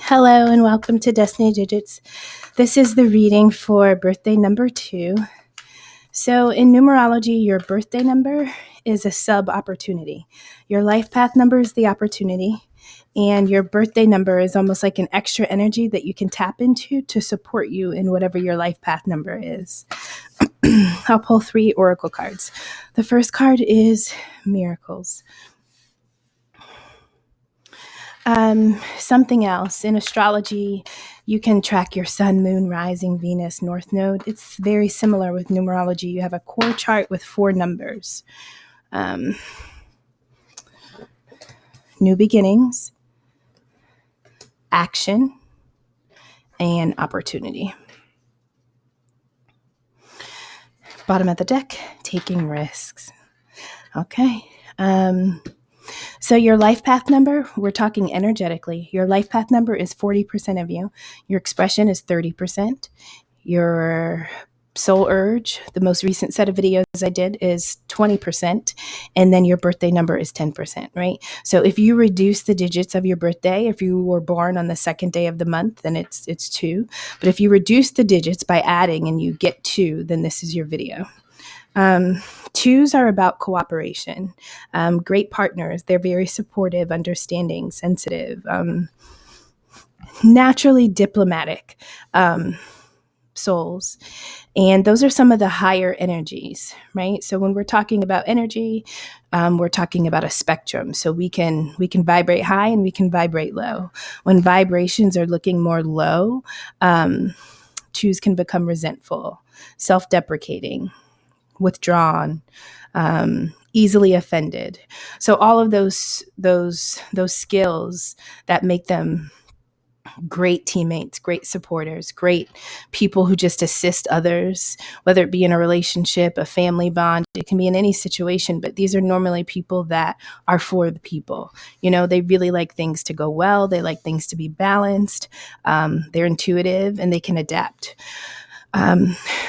Hello and welcome to Destiny Digits. This is the reading for birthday number 2. So in numerology, your birthday number is a sub-opportunity. Your life path number is the opportunity, and your birthday number is almost like an extra energy that you can tap into to support you in whatever your life path number is. I'll pull 3 oracle cards. The first card is miracles. Something else. In astrology, you can track your sun, moon, rising, Venus, north node. It's very similar with numerology. You have a core chart with 4 numbers. New beginnings, action, and opportunity. Bottom of the deck, taking risks. Okay. So your life path number, we're talking energetically. Your life path number is 40% of you. Your expression is 30%. Your soul urge, the most recent set of videos I did, is 20%. And then your birthday number is 10%, right? So if you reduce the digits of your birthday, if you were born on the second day of the month, then it's 2. But if you reduce the digits by adding and you get 2, then this is your video. 2s are about cooperation, great partners. They're very supportive, understanding, sensitive, naturally diplomatic souls. And those are some of the higher energies, right? So when we're talking about energy, we're talking about a spectrum. So we can vibrate high and we can vibrate low. When vibrations are looking more low, 2s can become resentful, self-deprecating, withdrawn, easily offended. So all of those skills that make them great teammates, great supporters, great people who just assist others, whether it be in a relationship, a family bond, it can be in any situation, but these are normally people that are for the people. You know, they really like things to go well. They like things to be balanced. They're intuitive and they can adapt.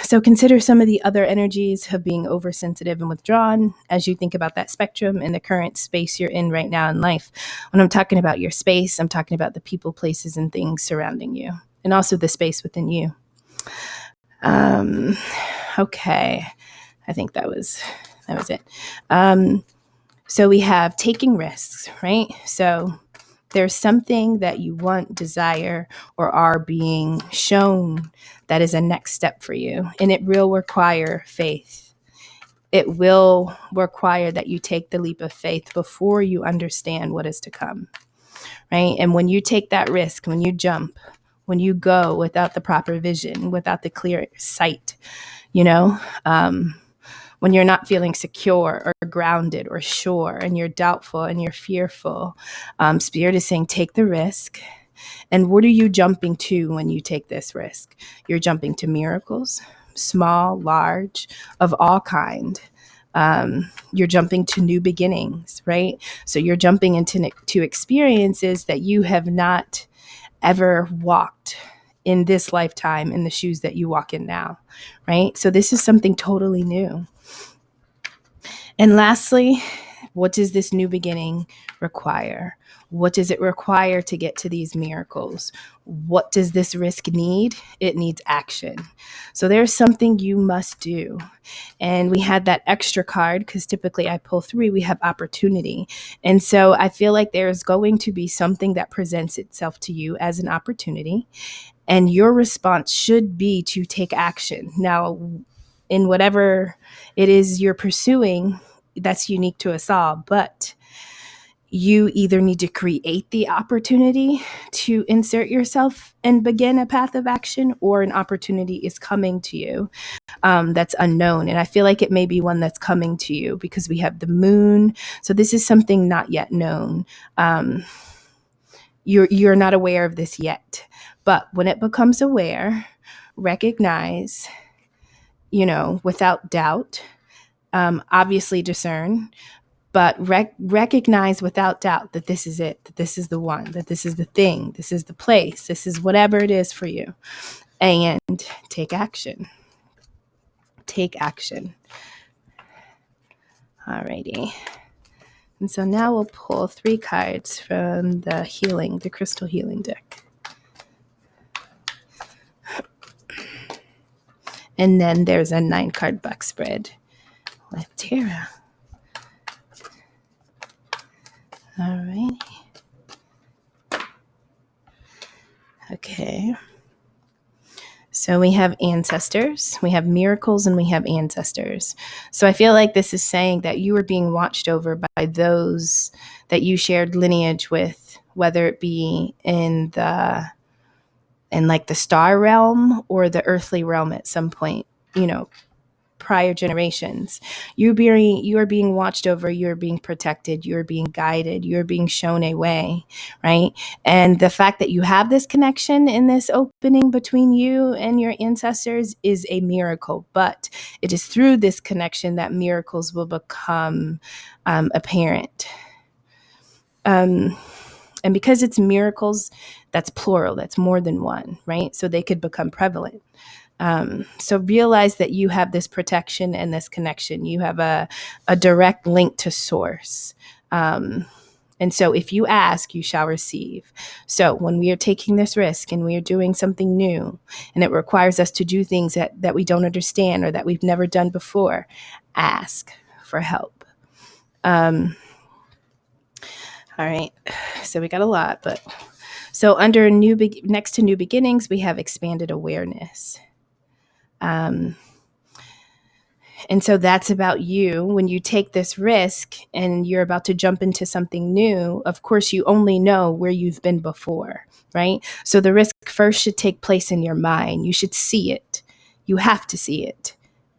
So consider some of the other energies of being oversensitive and withdrawn as you think about that spectrum in the current space you're in right now in life. When I'm talking about your space, I'm talking about the people, places, and things surrounding you, and also the space within you. Okay, I think that was it. So we have taking risks, right? So there's something that you want, desire, or are being shown that is a next step for you. And it will require faith. It will require that you take the leap of faith before you understand what is to come, right? And when you take that risk, when you jump, when you go without the proper vision, without the clear sight, when you're not feeling secure or grounded or sure and you're doubtful and you're fearful, Spirit is saying, take the risk. And what are you jumping to when you take this risk? You're jumping to miracles, small, large, of all kind. You're jumping to new beginnings, right? So you're jumping into experiences that you have not ever walked in this lifetime in the shoes that you walk in now, right? So this is something totally new. And lastly, what does this new beginning require? What does it require to get to these miracles? What does this risk need? It needs action. So there's something you must do. And we had that extra card because typically I pull 3, we have opportunity. And so I feel like there's going to be something that presents itself to you as an opportunity. And your response should be to take action. Now, in whatever it is you're pursuing, that's unique to us all, but you either need to create the opportunity to insert yourself and begin a path of action, or an opportunity is coming to you that's unknown. And I feel like it may be one that's coming to you because we have the moon. So this is something not yet known. You're not aware of this yet, but when it becomes aware, recognize, without doubt, obviously discern, but recognize without doubt that this is it, that this is the one, that this is the thing, this is the place, this is whatever it is for you, and take action. Take action. Alrighty. And so now we'll pull 3 cards from the crystal healing deck. And then there's a 9-card buck spread with Tara. All right. Okay. So we have ancestors, we have miracles, and we have ancestors. So I feel like this is saying that you are being watched over by those that you shared lineage with, whether it be in like the star realm or the earthly realm at some point, prior generations. You are being watched over, you are being protected, you are being guided, you are being shown a way, right? And the fact that you have this connection in this opening between you and your ancestors is a miracle, but it is through this connection that miracles will become apparent. And because it's miracles, that's plural, that's more than one, right? So they could become prevalent. So realize that you have this protection and this connection. You have a direct link to source. And so if you ask, you shall receive. So when we are taking this risk and we are doing something new and it requires us to do things that we don't understand or that we've never done before, ask for help. All right. So we got a lot, but so under next to new beginnings, we have expanded awareness. And so that's about you. When you take this risk and you're about to jump into something new, of course, you only know where you've been before, right? So the risk first should take place in your mind. You should see it. You have to see it.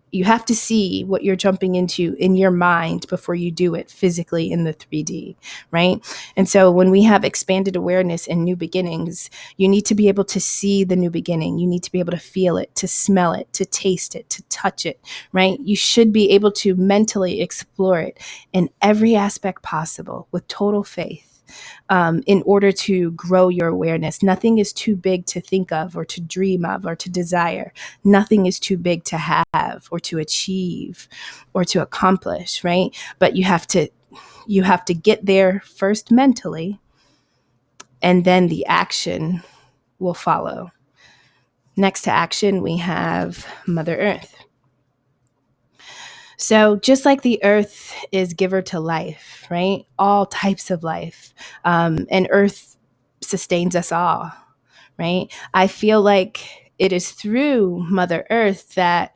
You have to see what you're jumping into in your mind before you do it physically in the 3D, right? And so when we have expanded awareness and new beginnings, you need to be able to see the new beginning. You need to be able to feel it, to smell it, to taste it, to touch it, right? You should be able to mentally explore it in every aspect possible with total faith. In order to grow your awareness. Nothing is too big to think of or to dream of or to desire. Nothing is too big to have or to achieve or to accomplish, right? But you have to get there first mentally, and then the action will follow. Next to action, we have Mother Earth. So just like the earth is giver to life, right? All types of life. And earth sustains us all, right? I feel like it is through Mother Earth that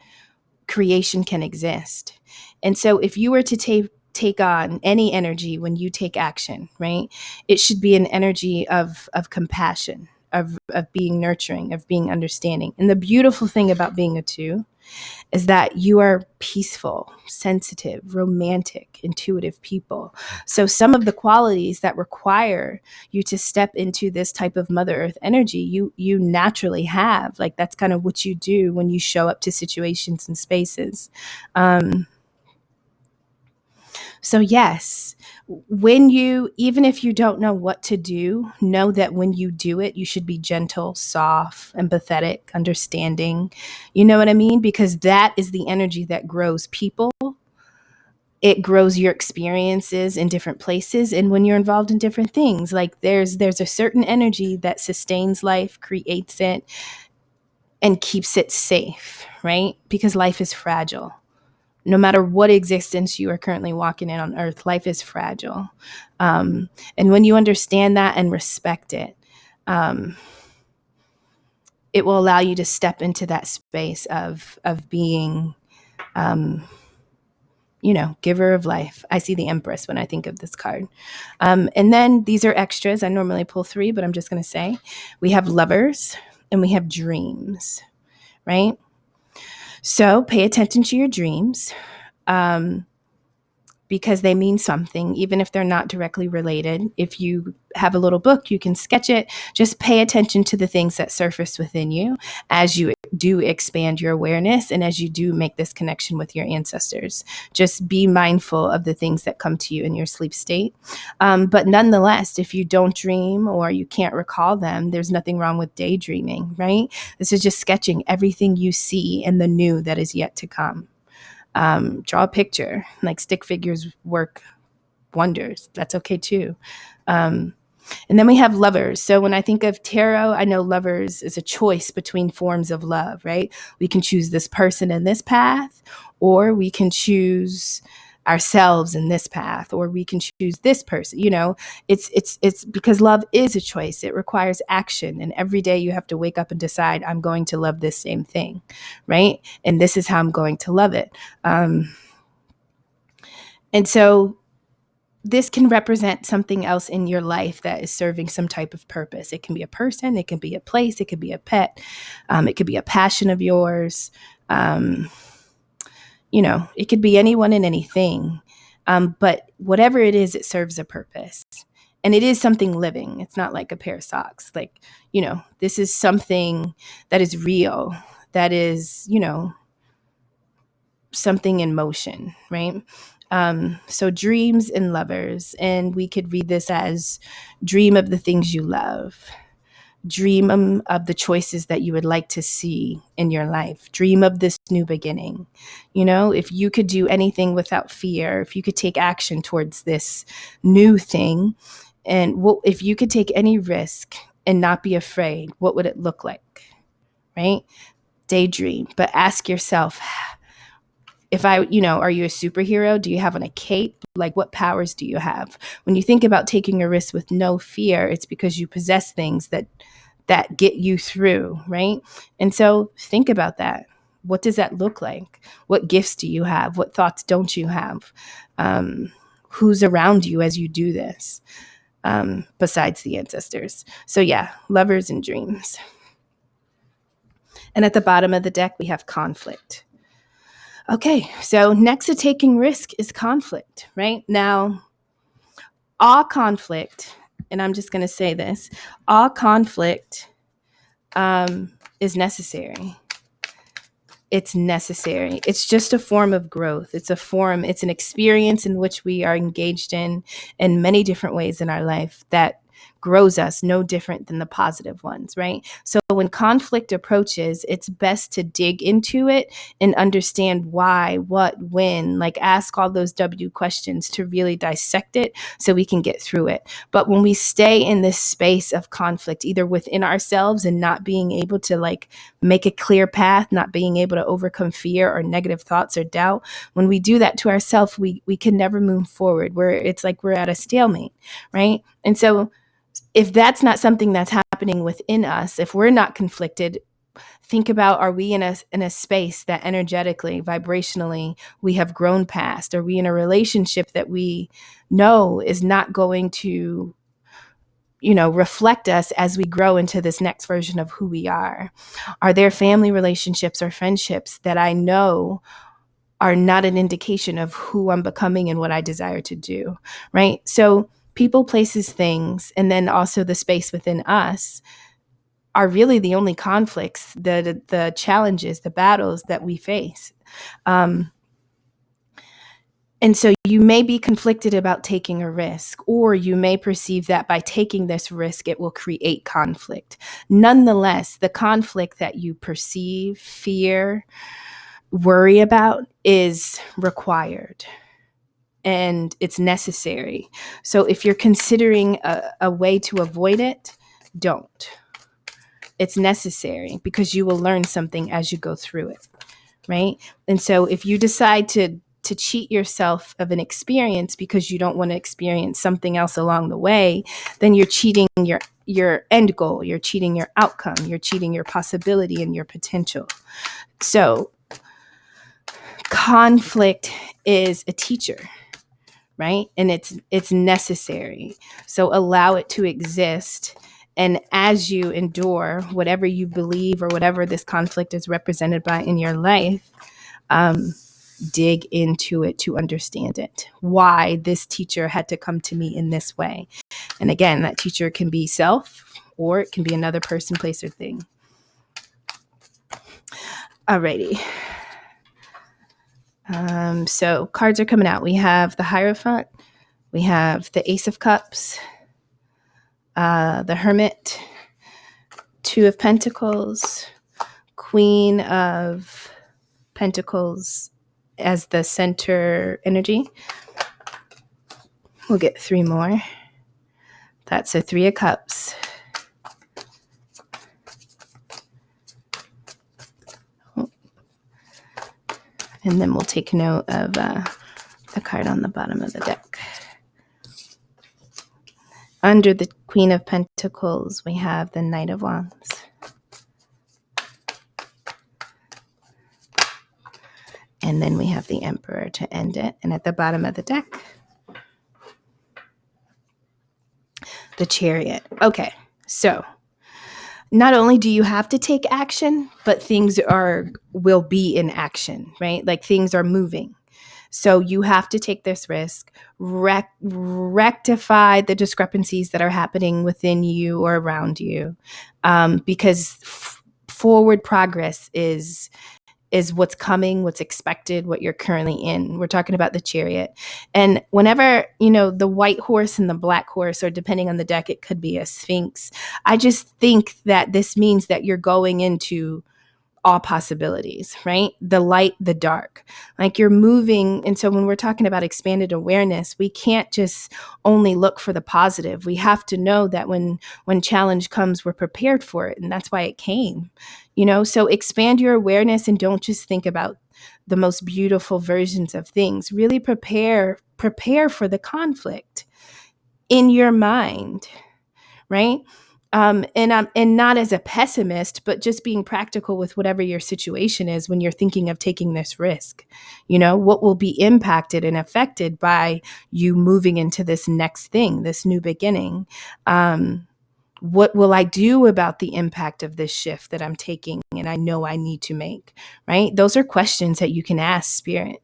creation can exist. And so if you were to take on any energy when you take action, right? It should be an energy of compassion, of being nurturing, of being understanding. And the beautiful thing about being a 2 is that you are peaceful, sensitive, romantic, intuitive people. So some of the qualities that require you to step into this type of Mother Earth energy, you naturally have. Like that's kind of what you do when you show up to situations and spaces. So yes, even if you don't know what to do, know that when you do it, you should be gentle, soft, empathetic, understanding. You know what I mean? Because that is the energy that grows people. It grows your experiences in different places. And when you're involved in different things, like there's a certain energy that sustains life, creates it, and keeps it safe, right? Because life is fragile. No matter what existence you are currently walking in on earth, life is fragile. And when you understand that and respect it, it will allow you to step into that space of being, giver of life. I see the Empress when I think of this card. And then these are extras. I normally pull 3, but I'm just going to say we have lovers and we have dreams, right? So pay attention to your dreams. Because they mean something, even if they're not directly related. If you have a little book, you can sketch it. Just pay attention to the things that surface within you as you do expand your awareness and as you do make this connection with your ancestors. Just be mindful of the things that come to you in your sleep state. But nonetheless, if you don't dream or you can't recall them, there's nothing wrong with daydreaming, right? This is just sketching everything you see and the new that is yet to come. Draw a picture. Like stick figures work wonders. That's okay too. And then we have lovers. So when I think of tarot, I know lovers is a choice between forms of love, right? We can choose this person in this path, or we can choose ourselves in this path, or we can choose this person. You know, it's because love is a choice. It requires action. And every day you have to wake up and decide, I'm going to love this same thing, right? And this is how I'm going to love it. And so this can represent something else in your life that is serving some type of purpose. It can be a person, it can be a place, it could be a pet, it could be a passion of yours. You know, it could be anyone and anything. But whatever it is, it serves a purpose. And it is something living. It's not like a pair of socks. Like, you know, this is something that is real, that is, you know, something in motion, right? So dreams and lovers, and we could read this as dream of the things you love, dream of the choices that you would like to see in your life, dream of this new beginning. You know, if you could do anything without fear, if you could take action towards this new thing, and if you could take any risk and not be afraid, what would it look like, right? Daydream, but ask yourself, if are you a superhero? Do you have on a cape? Like, what powers do you have? When you think about taking a risk with no fear, it's because you possess things that get you through, right? And so think about that. What does that look like? What gifts do you have? What thoughts don't you have? Who's around you as you do this, besides the ancestors? So yeah, lovers and dreams. And at the bottom of the deck, we have conflict. Okay, so next to taking risk is conflict, right? Now, all conflict, and I'm just going to say this, all conflict is necessary. It's necessary. It's just a form of growth. It's an experience in which we are engaged in many different ways in our life that grows us, no different than the positive ones, right? So when conflict approaches, it's best to dig into it and understand why, what, when, like ask all those W questions to really dissect it so we can get through it. But when we stay in this space of conflict, either within ourselves and not being able to like make a clear path, not being able to overcome fear or negative thoughts or doubt, when we do that to ourselves, we can never move forward. It's like we're at a stalemate, right? And so if that's not something that's happening within us, if we're not conflicted, think about, are we in a space that energetically, vibrationally, we have grown past? Are we in a relationship that we know is not going to, reflect us as we grow into this next version of who we are? Are there family relationships or friendships that I know are not an indication of who I'm becoming and what I desire to do, right? So people, places, things, and then also the space within us are really the only conflicts, the challenges, the battles that we face. And so you may be conflicted about taking a risk, or you may perceive that by taking this risk, it will create conflict. Nonetheless, the conflict that you perceive, fear, worry about is required. And it's necessary. So if you're considering a way to avoid it, don't. It's necessary because you will learn something as you go through it, right? And so if you decide to cheat yourself of an experience because you don't want to experience something else along the way, then you're cheating your end goal, you're cheating your outcome, you're cheating your possibility and your potential. So conflict is a teacher, right? And it's necessary. So allow it to exist. And as you endure whatever you believe or whatever this conflict is represented by in your life, dig into it to understand it. Why this teacher had to come to me in this way. And again, that teacher can be self, or it can be another person, place, or thing. Alrighty. So cards are coming out. We have the Hierophant. We have the Ace of Cups, the Hermit, Two of Pentacles, Queen of Pentacles as the center energy. We'll get three more. That's a 3 of Cups. And then we'll take note of the card on the bottom of the deck. Under the Queen of Pentacles, we have the Knight of Wands. And then we have the Emperor to end it. And at the bottom of the deck, the Chariot. Okay, so not only do you have to take action, but things will be in action, right? Like things are moving. So you have to take this risk, rectify the discrepancies that are happening within you or around you, because forward progress is what's coming, what's expected, what you're currently in. We're talking about the Chariot. And whenever, the white horse and the black horse, or depending on the deck, it could be a Sphinx. I just think that this means that you're going into all possibilities, right? The light, the dark, like you're moving. And so when we're talking about expanded awareness, we can't just only look for the positive. We have to know that when challenge comes, we're prepared for it. And that's why it came, so expand your awareness and don't just think about the most beautiful versions of things. Really prepare for the conflict in your mind, right? And not as a pessimist, but just being practical with whatever your situation is when you're thinking of taking this risk. What will be impacted and affected by you moving into this next thing, this new beginning? What will I do about the impact of this shift that I'm taking and I know I need to make, right? Those are questions that you can ask Spirit.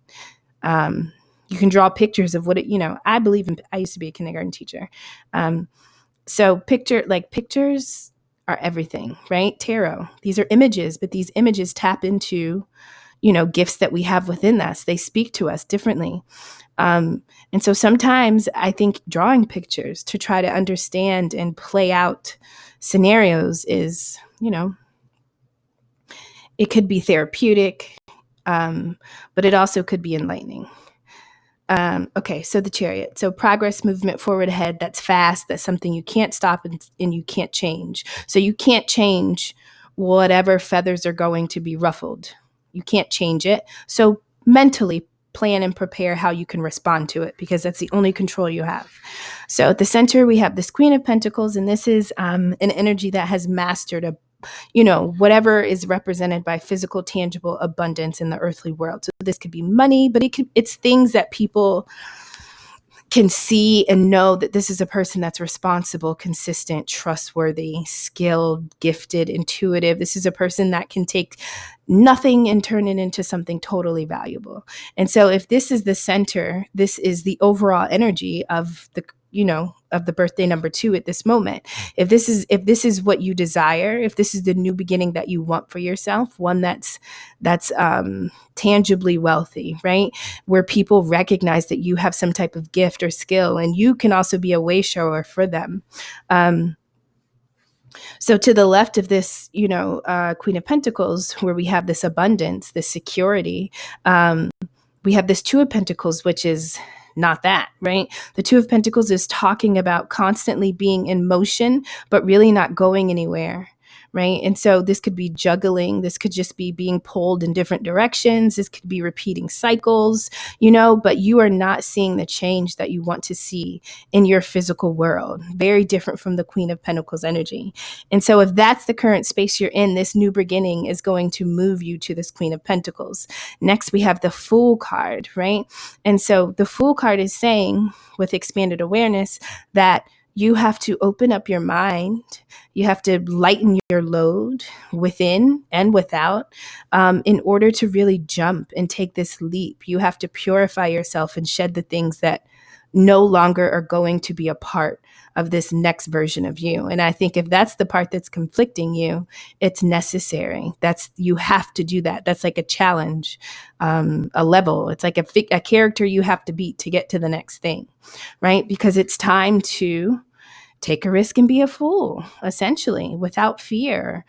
You can draw pictures of what I believe in. I used to be a kindergarten teacher. So pictures are everything, right? Tarot, these are images, but these images tap into, gifts that we have within us. They speak to us differently. And so sometimes I think drawing pictures to try to understand and play out scenarios is, it could be therapeutic, but it also could be enlightening. Okay, so the Chariot. So progress, movement forward ahead, that's fast. That's something you can't stop and you can't change. So you can't change whatever feathers are going to be ruffled. You can't change it. So mentally plan and prepare how you can respond to it, because that's the only control you have. So at the center, we have this Queen of Pentacles, and this is an energy that has mastered whatever is represented by physical, tangible abundance in the earthly world. So this could be money, but it's things that people can see and know that this is a person that's responsible, consistent, trustworthy, skilled, gifted, intuitive. This is a person that can take nothing and turn it into something totally valuable. And so if this is the center, this is the overall energy of the birthday number 2 at this moment. If this is what you desire, if this is the new beginning that you want for yourself, one that's tangibly wealthy, right? Where people recognize that you have some type of gift or skill, and you can also be a way shower for them. So to the left of this, Queen of Pentacles, where we have this abundance, this security, we have this 2 of Pentacles, which is not that, right? The 2 of Pentacles is talking about constantly being in motion, but really not going anywhere, right? And so this could be juggling. This could just be being pulled in different directions. This could be repeating cycles, but you are not seeing the change that you want to see in your physical world. Very different from the Queen of Pentacles energy. And so if that's the current space you're in, this new beginning is going to move you to this Queen of Pentacles. Next, we have the Fool card, right? And so the Fool card is saying, with expanded awareness, that you have to open up your mind. You have to lighten your load within and without in order to really jump and take this leap. You have to purify yourself and shed the things that no longer are going to be a part of this next version of you. And I think if that's the part that's conflicting you, it's necessary. You have to do that. That's like a challenge, a level. It's like a character you have to beat to get to the next thing, right? Because it's time to take a risk and be a fool, essentially, without fear.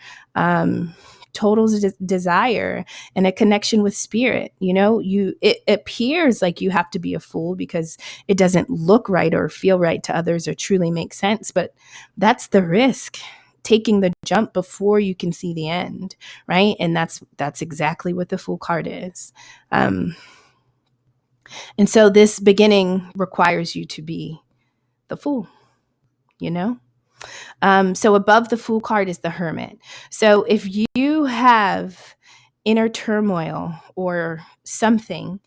total desire and a connection with spirit. It appears like you have to be a fool because it doesn't look right or feel right to others or truly make sense, but that's the risk, taking the jump before you can see the end, right? And that's exactly what the Fool card is. And so this beginning requires you to be the Fool, So above the Fool card is the Hermit. So if you have inner turmoil or something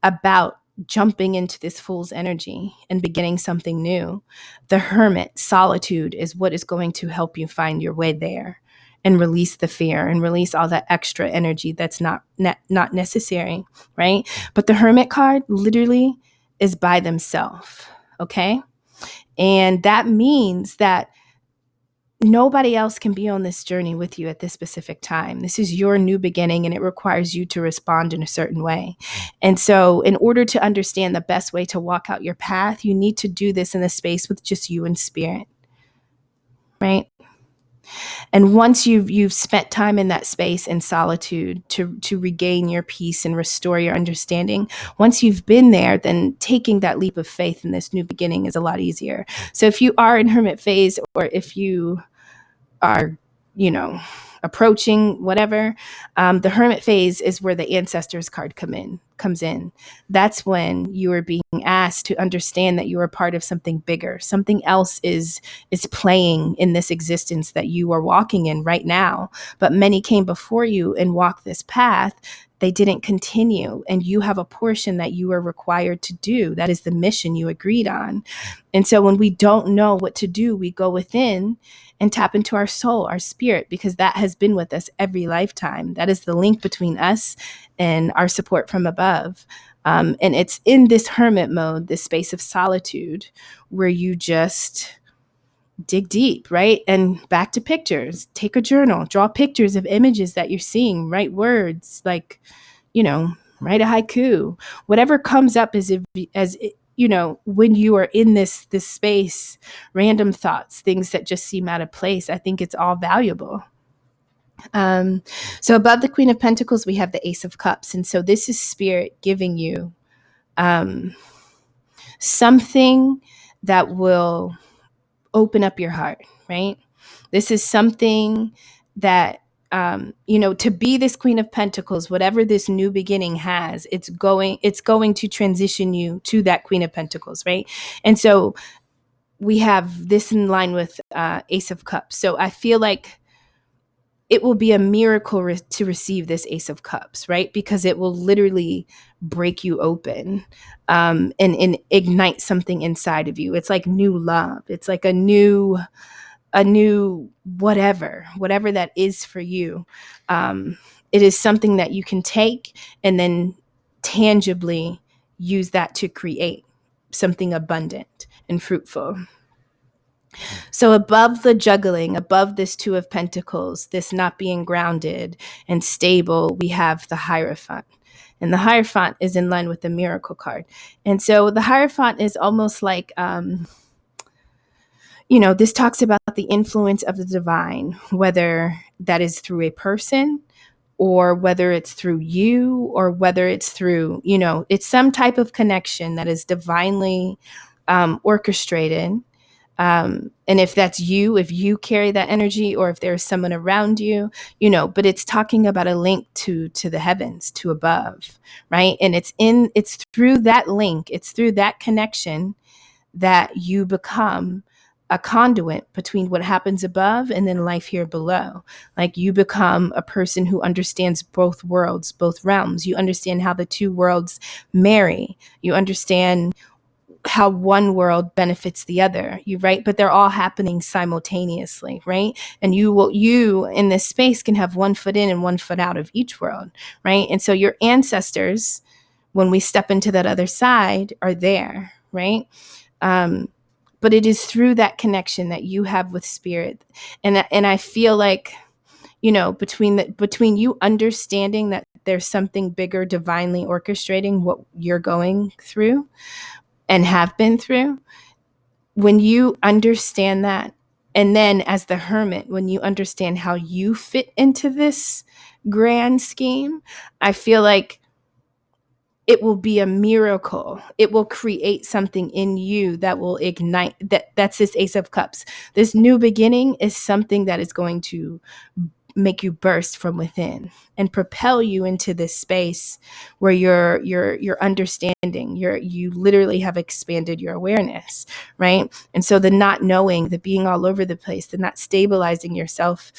about jumping into this Fool's energy and beginning something new, the Hermit, solitude, is what is going to help you find your way there and release the fear and release all that extra energy that's not necessary, right? But the Hermit card literally is by themselves, okay? And that means that nobody else can be on this journey with you at this specific time. This is your new beginning, and it requires you to respond in a certain way. And so in order to understand the best way to walk out your path, you need to do this in a space with just you and spirit, right? And once you've spent time in that space in solitude to regain your peace and restore your understanding, once you've been there, then taking that leap of faith in this new beginning is a lot easier. So if you are in hermit phase, or if you are, approaching whatever, the hermit phase is where the ancestors card comes in. That's when you are being asked to understand that you are part of something bigger. Something else is playing in this existence that you are walking in right now. But many came before you and walked this path. They didn't continue, and you have a portion that you are required to do. That is the mission you agreed on. And so when we don't know what to do, we go within and tap into our soul, our spirit, because that has been with us every lifetime. That is the link between us and our support from above. And it's in this hermit mode, this space of solitude, where you just dig deep, right? And back to pictures. Take a journal, draw pictures of images that you're seeing, write words, like, write a haiku. Whatever comes up as when you are in this space, random thoughts, things that just seem out of place, I think it's all valuable. So above the Queen of Pentacles, we have the Ace of Cups. And so this is spirit giving you something that will open up your heart, right? This is something that, to be this Queen of Pentacles, whatever this new beginning has, it's going to transition you to that Queen of Pentacles, right? And so we have this in line with Ace of Cups. So I feel like it will be a miracle to receive this Ace of Cups, right? Because it will literally break you open and ignite something inside of you. It's like new love. It's like a new whatever that is for you. It is something that you can take and then tangibly use that to create something abundant and fruitful. So above the juggling, above this Two of Pentacles, this not being grounded and stable, we have the Hierophant. And the Hierophant is in line with the Miracle card. And so the Hierophant is almost like, this talks about the influence of the divine, whether that is through a person or whether it's through you or whether it's through, it's some type of connection that is divinely orchestrated. And if that's you, if you carry that energy, or if there's someone around you, but it's talking about a link to the heavens, to above, right? And it's through that link, it's through that connection that you become a conduit between what happens above and then life here below. Like you become a person who understands both worlds, both realms. You understand how the two worlds marry. You understand how one world benefits the other, right? But they're all happening simultaneously, right? And you in this space can have one foot in and one foot out of each world, right? And so your ancestors, when we step into that other side, are there, right? But it is through that connection that you have with spirit. And I feel like, between you understanding that there's something bigger divinely orchestrating what you're going through and have been through, when you understand that And then as the hermit, when you understand how you fit into this grand scheme, I feel like it will be a miracle. It will create something in you that will ignite. That's this Ace of Cups. This new beginning is something that is going to make you burst from within and propel you into this space where you're understanding. You literally have expanded your awareness, right? And so the not knowing, the being all over the place, the not stabilizing yourself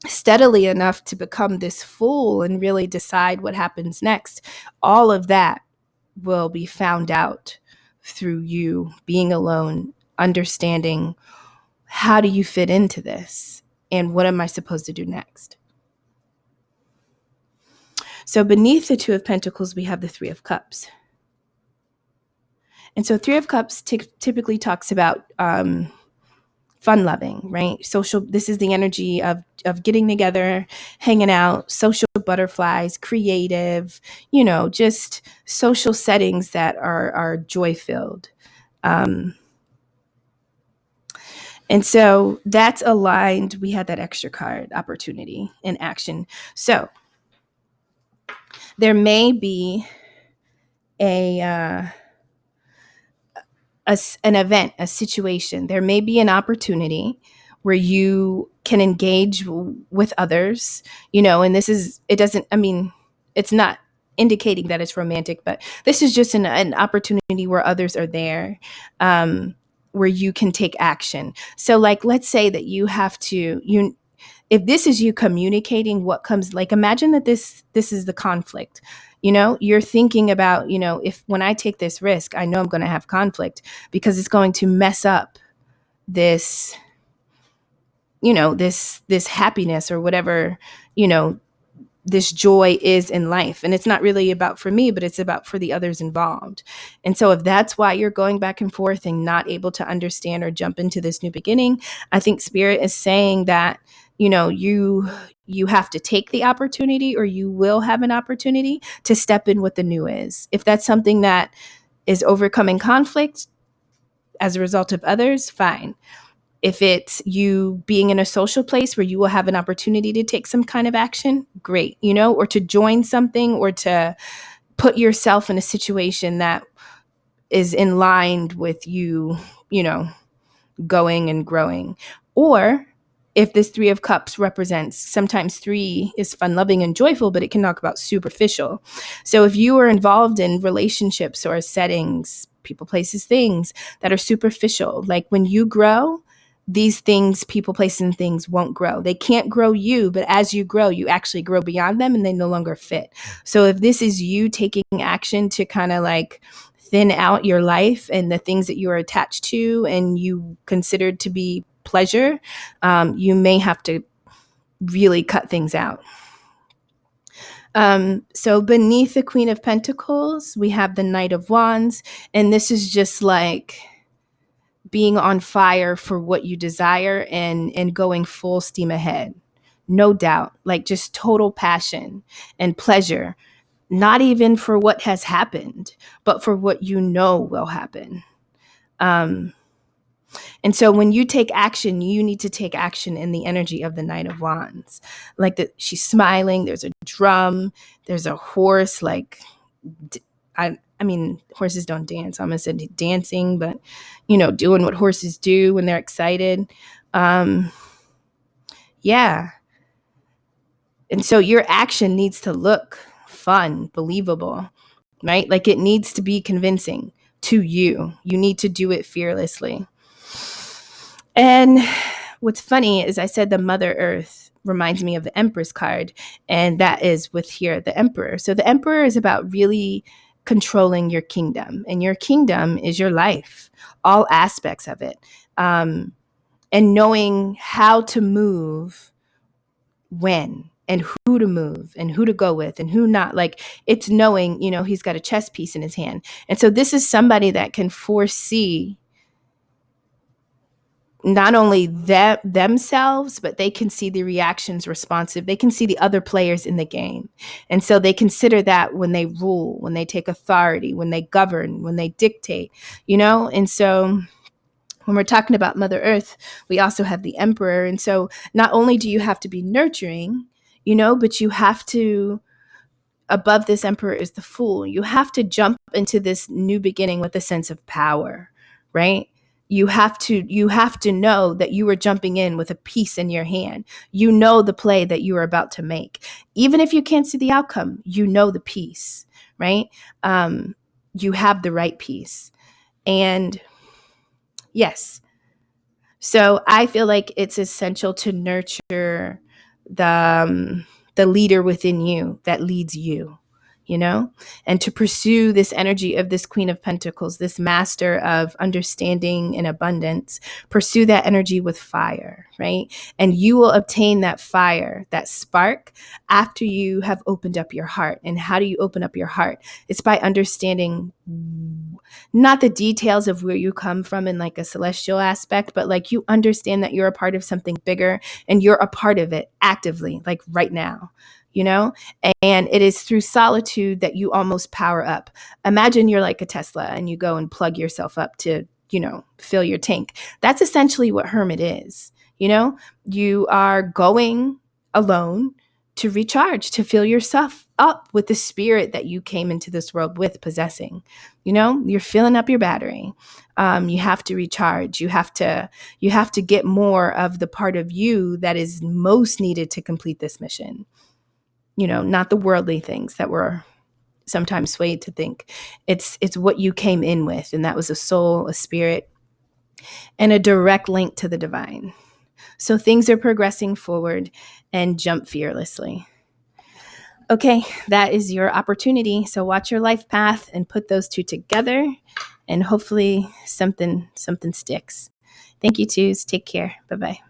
steadily enough to become this fool and really decide what happens next, all of that will be found out through you being alone, understanding how do you fit into this and what am I supposed to do next. So beneath the Two of Pentacles, we have the Three of Cups. And so Three of Cups typically talks about fun loving, right? Social. This is the energy of getting together, hanging out, social butterflies, creative, just social settings that are joy filled. And so that's aligned. We had that extra card, opportunity and action. So there may be an event, a situation. There may be an opportunity where you can engage with others, and it's not indicating that it's romantic, but this is just an opportunity where others are there, where you can take action. So like, let's say that you have to, if this is you communicating what comes, like imagine that this is the conflict. You're thinking about, if when I take this risk, I know I'm going to have conflict because it's going to mess up this, this happiness or whatever, this joy is in life. And it's not really about for me, but it's about for the others involved. And so if that's why you're going back and forth and not able to understand or jump into this new beginning, I think Spirit is saying that, you have to take the opportunity, or you will have an opportunity to step in what the new is. If that's something that is overcoming conflict as a result of others, fine. If it's you being in a social place where you will have an opportunity to take some kind of action, great, or to join something or to put yourself in a situation that is in line with you, going and growing. Or if this Three of Cups represents, sometimes three is fun, loving, and joyful, but it can talk about superficial. So if you are involved in relationships or settings, people, places, things that are superficial, like when you grow, these things, people, places, and things won't grow. They can't grow you, but as you grow, you actually grow beyond them and they no longer fit. So if this is you taking action to kind of like thin out your life and the things that you are attached to and you considered to be pleasure, you may have to really cut things out. So beneath the Queen of Pentacles, we have the Knight of Wands. And this is just like being on fire for what you desire and going full steam ahead. No doubt, like just total passion and pleasure, not even for what has happened, but for what will happen. And so when you take action, you need to take action in the energy of the Knight of Wands. Like she's smiling, there's a drum, there's a horse, like, I mean, horses don't dance. I'm going to say dancing, but, doing what horses do when they're excited. Yeah. And so your action needs to look fun, believable, right? Like it needs to be convincing to you. You need to do it fearlessly. And what's funny is I said the Mother Earth reminds me of the Empress card, and that is with here, the Emperor. So the Emperor is about really controlling your kingdom, and your kingdom is your life, all aspects of it, and knowing how to move when and who to move and who to go with and who not. Like it's knowing, he's got a chess piece in his hand. And so this is somebody that can foresee not only themselves, but they can see the reactions responsive. They can see the other players in the game. And so they consider that when they rule, when they take authority, when they govern, when they dictate, And so when we're talking about Mother Earth, we also have the Emperor. And so not only do you have to be nurturing, but you have to, above this Emperor is the Fool. You have to jump into this new beginning with a sense of power, right? You have to know that you are jumping in with a piece in your hand. You know the play that you are about to make. Even if you can't see the outcome, you know the piece, right? You have the right piece. And yes, so I feel like it's essential to nurture the leader within you that leads you, and to pursue this energy of this Queen of Pentacles, this master of understanding and abundance. Pursue that energy with fire, right? And you will obtain that fire, that spark, after you have opened up your heart. And how do you open up your heart? It's by understanding not the details of where you come from in like a celestial aspect, but like you understand that you're a part of something bigger and you're a part of it actively, like right now, and it is through solitude that you almost power up. Imagine you're like a Tesla and you go and plug yourself up to, fill your tank. That's essentially what Hermit is. You are going alone to recharge, to fill yourself up with the spirit that you came into this world with possessing. You're filling up your battery. You have to recharge. You have to get more of the part of you that is most needed to complete this mission. Not the worldly things that we're sometimes swayed to think. It's what you came in with, and that was a soul, a spirit, and a direct link to the divine. So things are progressing forward, and jump fearlessly. Okay, that is your opportunity. So watch your life path and put those two together, and hopefully something sticks. Thank you, twos. Take care. Bye-bye.